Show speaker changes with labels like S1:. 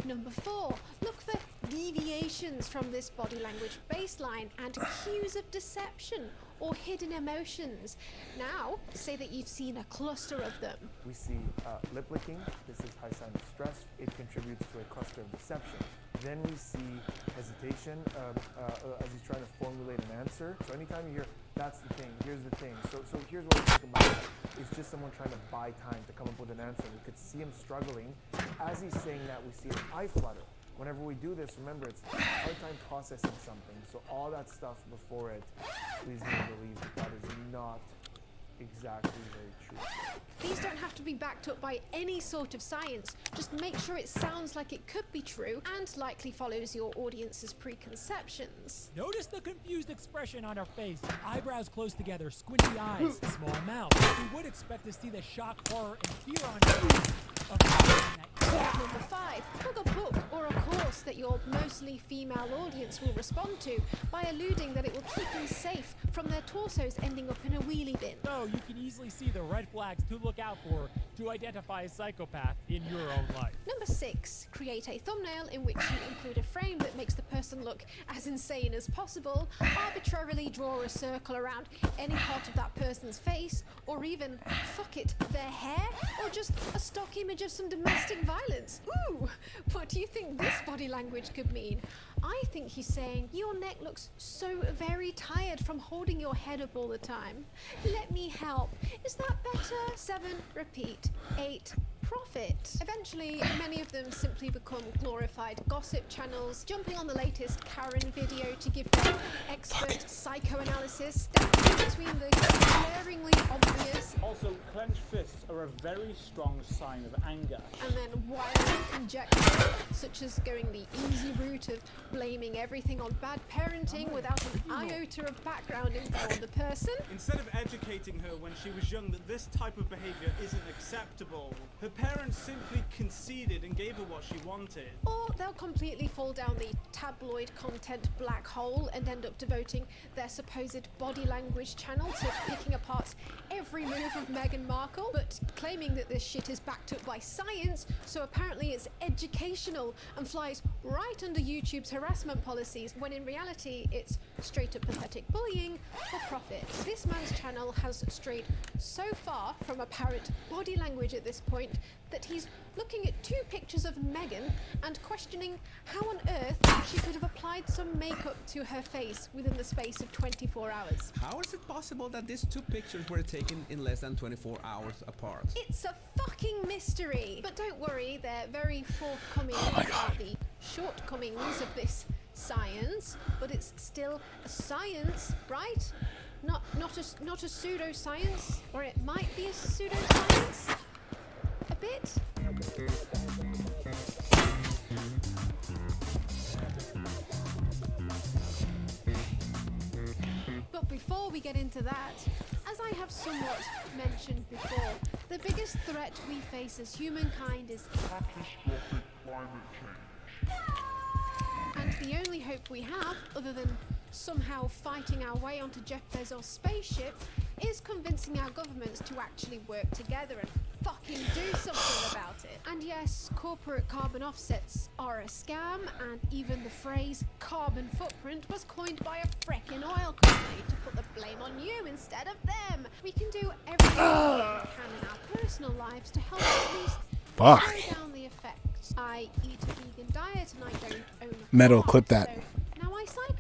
S1: Number 4, look for deviations from this body language baseline and cues of deception or hidden emotions. Now, say that you've seen a cluster of them.
S2: We see lip licking. This is high sign of stress. It contributes to a cluster of deception. Then we see hesitation as he's trying to formulate an answer. So anytime you hear, that's the thing, here's the thing. So here's what we think about. It's just someone trying to buy time to come up with an answer. We could see him struggling. As he's saying that, we see an eye flutter. Whenever we do this, remember, it's a hard time processing something. So all that stuff before it leads me to believe that is not exactly very true.
S1: These don't have to be backed up by any sort of science. Just make sure it sounds like it could be true and likely follows your audience's preconceptions.
S3: Notice the confused expression on her face. Eyebrows close together, squinty eyes, small mouth. We would expect to see the shock, horror, and fear on her face.
S1: Number 5, book a book or a course that your mostly female audience will respond to by alluding that it will keep them safe from their torsos ending up in a wheelie bin.
S3: So you can easily see the red flags to look out for to identify a psychopath in your own life.
S1: Number 6, create a thumbnail in which you include a frame that makes the person look as insane as possible. Arbitrarily draw a circle around any part of that person's face, or even, fuck it, their hair, or just a stock image of some domestic violence. Ooh, what do you think this body language could mean? I think he's saying, your neck looks so very tired from holding your head up all the time. Let me help. Is that better? 7, repeat. 8, profit. Eventually, many of them simply become glorified gossip channels, jumping on the latest Karen video to give their expert psychoanalysis, standing between the glaringly obvious.
S4: Also, clenched fists are a very strong sign of anger.
S1: And then wild conjecture, such as going the easy route of blaming everything on bad parenting without an iota of background info on the person.
S5: Instead of educating her when she was young that this type of behavior isn't acceptable, her parents simply conceded and gave her what she wanted.
S1: Or they'll completely fall down the tabloid content black hole and end up devoting their supposed body language channel to picking apart every move of Meghan Markle, but claiming that this shit is backed up by science, so apparently it's educational and flies right under YouTube's harassment policies, when in reality it's straight up pathetic bullying for profit. This man's channel has strayed so far from apparent body language at this point that he's looking at 2 pictures of Meghan and questioning how on earth she could have applied some makeup to her face within the space of 24 hours.
S6: How is it possible that these 2 pictures were taken in less than 24 hours apart?
S1: It's a fucking mystery. But don't worry, they're very forthcoming about the shortcomings of this science, but it's still a science, right? Not a pseudoscience, or it might be a pseudoscience. A bit. But before we get into that, as I have somewhat mentioned before, the biggest threat we face as humankind is catastrophic climate change. And the only hope we have, other than somehow fighting our way onto Jeff Bezos' spaceship, is convincing our governments to actually work together and fucking do something about it. And yes, corporate carbon offsets are a scam, and even the phrase carbon footprint was coined by a frickin' oil company to put the blame on you instead of them. We can do everything we can in our personal lives to help at least slow down the effects. I eat a vegan diet and I don't own a
S7: Metal,
S1: car,
S7: clip that.
S1: So